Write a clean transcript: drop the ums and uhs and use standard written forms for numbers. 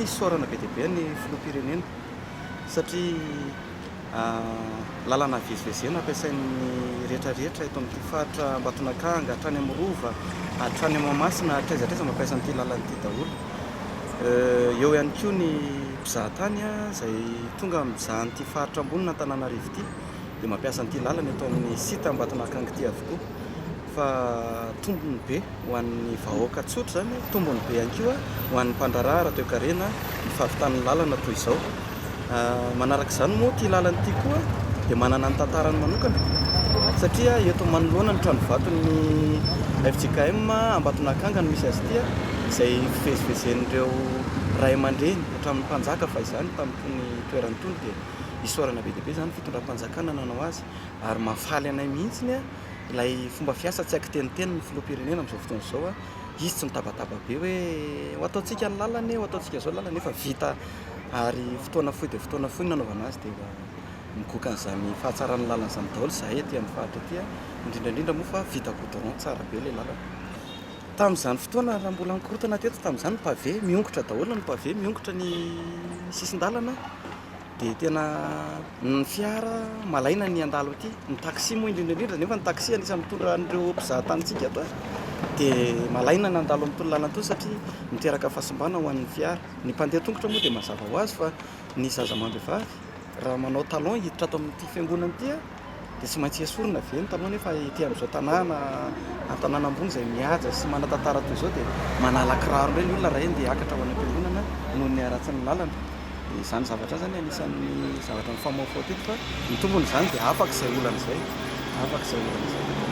isaorana be deabe ny filoham-pirenena satria lalana vezivezena ampiasain'ny rehetrarehetra eto amin'ity faritra Ambatonakanga hatrany amin'ny Rova hatrany amin'ny Mahamasina hatraiza mampiasa an'ity lalana ity daholo. Eo ihany koa ny mpizahatany izay tonga mizaha an'ity faritra ambony Antananarivo ity dia mampiasa an'ity lalana eto amin'ny sita Ambatonakanga ity avokoa. Fa tombony be ho an'ny vahoaka tsotra zany, tombony be ihany koa ho an'ny mpandrarahara toe-karena ny fahavitan'ny lalana toy izao. Manaraka izany moa ity lalana ity koa dia manana ny tantarany manokana satria eto manoloana ny tranovaton'ny FJKM Ambatonakanga no misy azy ity izay fivezivezen'ireo ray aman-dreny hatramin'ny mpanjaka fa izany tamin'itony toerana itony dia isaorana be deabe izany fitondram-panjakana nanao azy ary mahafaly anay mihitsiny ilay fomba fiasa tsy haiko teniteny ny filoham-pirenena amin'izao fotoana izao izy tsy mitabataba be hoe ho ataontsika ny lalana ho ataontsika izao lalana nefa vita ary fotoana fohy dia fotoana fohy nanaovana azy dia migoaka an'izany fahatsarany lalana izany daholo zahay etỳ amin'ny faritra etỳ indrindrandrindra moa fa vita goudron tsara be ilay lalana. Tamin'izany fotoana raha mbola nikorotana teto tamin'izany ny pavé miongotra daholo ny pavé miongotra ny sisin-dalana dia tena ny fiara malaina ny andalo ity ny taxi moa indrindrandrindra nefa ny taxi anisany mitondra an'ireo mpizahatanitsika ato dia malaina ny andalo amin'itony lalana itony satria miteraka fahasimbana ho an'ny fiara. Ny mpandeha tongotra moa dia mazava ho azy fa ny zaza-mandehivavy raha manao talon hiditra ato amin'ity fiangonana ity dia tsy maintsy esorina ve ny talon nefa ety amin'izao tanàna an-tanàna ambony izay mihaja sy manatantara toy izao dia manala kiraro ireny olona raha eny dia akatra ho any am-piangonana noho ny aratsy ny lalana. Izany zavatra zany anisan'ny zavatra ny famaofao teto fa ny tombony izany dia afaka izay olana izay, afaka izay olana izay.